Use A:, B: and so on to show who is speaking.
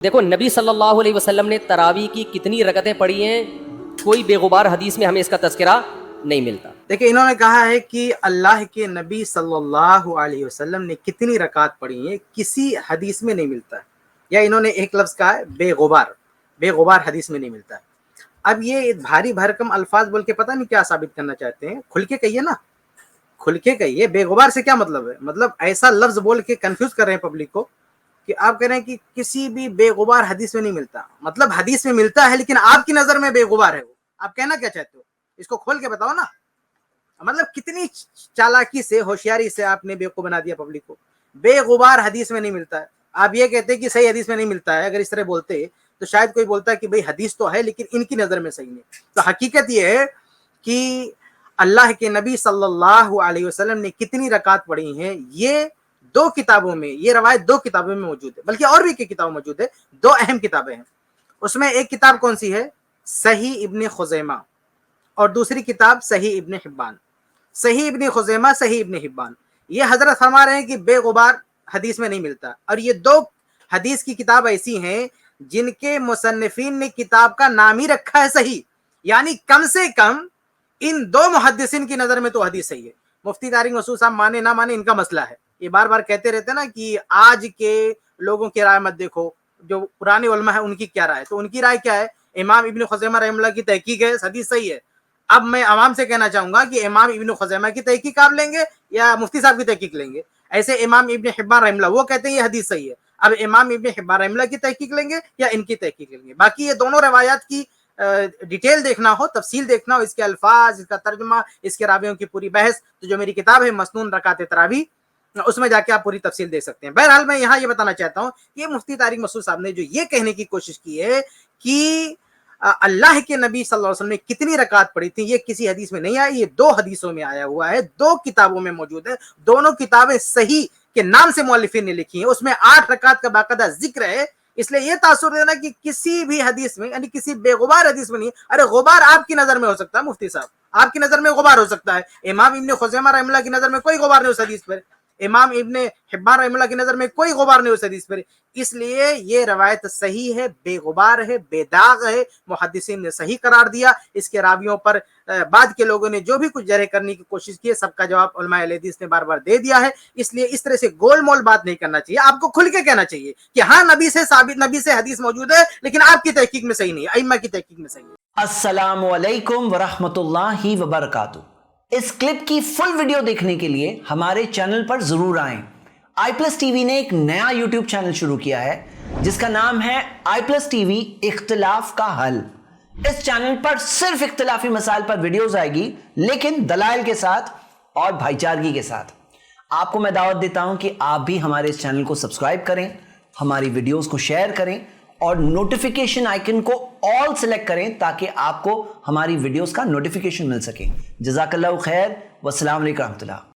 A: دیکھو نبی صلی اللہ علیہ وسلم نے تراویح کی کتنی رکعتیں پڑھی ہیں، کوئی بے غبار حدیث میں ہمیں اس کا تذکرہ نہیں ملتا.
B: دیکھیں انہوں نے کہا ہے کہ اللہ کے نبی صلی اللہ علیہ وسلم نے کتنی رکعت پڑھی ہیں کسی حدیث میں نہیں ملتا ہے. یا انہوں نے ایک لفظ کہا ہے بے غبار حدیث میں نہیں ملتا ہے. اب یہ بھاری بھرکم الفاظ بول کے پتہ نہیں کیا ثابت کرنا چاہتے ہیں. کھل کے کہیے نا، کھل کے کہیے. بے غبار سے کیا مطلب ہے؟ مطلب ایسا لفظ بول کے کنفیوز کر رہے ہیں پبلک کو کہ آپ کہہ رہے ہیں کہ کسی بھی بے غبار حدیث میں نہیں ملتا. مطلب حدیث میں ملتا ہے لیکن آپ کی نظر میں بے غبار ہے. وہ آپ کہنا کیا چاہتے ہو؟ اس کو کھول کے بتاؤ نا. مطلب کتنی چالاکی سے، ہوشیاری سے آپ نے بیوقوف بنا دیا پبلک کو. بے غبار حدیث میں نہیں ملتا ہے. آپ یہ کہتے کہ صحیح حدیث میں نہیں ملتا ہے. اگر اس طرح بولتے تو شاید کوئی بولتا ہے کہ بھئی حدیث تو ہے لیکن ان کی نظر میں صحیح نہیں. تو حقیقت یہ ہے کہ اللہ کے نبی صلی اللہ علیہ وسلم نے کتنی رکعت پڑھی ہیں یہ دو کتابوں میں، یہ روایت دو کتابوں میں موجود ہے. بلکہ اور بھی کی کتابیں موجود ہے. دو اہم کتابیں ہیں. اس میں ایک کتاب کون سی ہے؟ صحیح ابن خزیمہ، اور دوسری کتاب صحیح ابن حبان. صحیح ابن خزیمہ، صحیح ابن حبان. یہ حضرت فرما رہے ہیں کہ بے غبار حدیث میں نہیں ملتا. اور یہ دو حدیث کی کتاب ایسی ہیں جن کے مصنفین نے کتاب کا نام ہی رکھا ہے صحیح. یعنی کم سے کم ان دو محدثین کی نظر میں تو حدیث صحیح ہے. مفتی طارق مسعود صاحب مانے نہ مانے ان کا مسئلہ ہے. یہ بار بار کہتے رہتے ہیں نا کہ آج کے لوگوں کی رائے مت دیکھو، جو پرانے علماء ہیں ان کی کیا رائے. تو ان کی رائے کیا ہے؟ امام ابن خزیمہ رحمہ اللہ کی تحقیق ہے، حدیث صحیح ہے. اب میں عوام سے کہنا چاہوں گا کہ امام ابن خزیمہ کی تحقیق آپ لیں گے یا مفتی صاحب کی تحقیق لیں گے؟ ایسے امام ابن حبان رحمہ اللہ وہ کہتے ہیں یہ حدیث صحیح ہے. اب امام ابن حبان رحمہ اللہ کی تحقیق لیں گے یا ان کی تحقیق لیں گے؟ باقی یہ دونوں روایات کی ڈیٹیل دیکھنا ہو، تفصیل دیکھنا ہو، اس کے الفاظ، اس کا ترجمہ، اس کے راویوں کی پوری بحث، تو جو میری کتاب ہے مسنون رکعت تراویح، اس میں جا کے آپ پوری تفصیل دیکھ سکتے ہیں. بہرحال میں یہاں یہ بتانا چاہتا ہوں کہ مفتی طارق مسعود صاحب نے جو یہ کہنے کی کوشش کی ہے کہ اللہ کے نبی صلی اللہ علیہ وسلم نے کتنی رکعت پڑھی تھی، یہ کسی حدیث میں نہیں آیا. یہ دو حدیثوں میں آیا ہوا ہے، دو کتابوں میں موجود ہے. دونوں کتابیں صحیح کے نام سے مؤلفین نے لکھی ہیں. اس میں 8 رکعت کا باقاعدہ ذکر ہے. اس لیے یہ تاثر دینا کہ کسی بھی حدیث میں، یعنی کسی بے غبار حدیث میں نہیں. ارے غبار آپ کی نظر میں ہو سکتا ہے مفتی صاحب، آپ کی نظر میں غبار ہو سکتا ہے. امام ابن خزیمہ رحمہ اللہ کی نظر میں کوئی غبار نہیں اس حدیث پر. امام ابن حبان رحمہ اللہ کی نظر میں کوئی غبار نہیں اس حدیث پر. اس لیے یہ روایت صحیح ہے، بے غبار ہے، بے داغ ہے. محدثین نے صحیح قرار دیا. اس کے راویوں پر بعد کے لوگوں نے جو بھی کچھ جرح کرنے کی کوشش کی ہے، سب کا جواب علماء اہل حدیث نے بار بار دے دیا ہے. اس لیے اس طرح سے گول مول بات نہیں کرنا چاہیے. آپ کو کھل کے کہنا چاہیے کہ ہاں نبی سے ثابت، نبی سے حدیث موجود ہے لیکن آپ کی تحقیق میں صحیح نہیں ہے، ائمہ کی تحقیق میں صحیح ہے.
C: السلام علیکم ورحمۃ اللہ وبرکاتہ. اس کلپ کی فل ویڈیو دیکھنے کے لیے ہمارے چینل پر ضرور آئیں. آئی پلس ٹی وی نے ایک نیا یوٹیوب چینل شروع کیا ہے جس کا نام ہے آئی پلس ٹی وی اختلاف کا حل. اس چینل پر صرف اختلافی مسائل پر ویڈیوز آئے گی، لیکن دلائل کے ساتھ اور بھائی چارگی کے ساتھ. آپ کو میں دعوت دیتا ہوں کہ آپ بھی ہمارے اس چینل کو سبسکرائب کریں، ہماری ویڈیوز کو شیئر کریں اور نوٹیفیکیشن آئیکن کو آل سلیکٹ کریں تاکہ آپ کو ہماری ویڈیوز کا نوٹیفیکیشن مل سکے. جزاک اللہ خیر، والسلام علیکم ورحمۃ اللہ.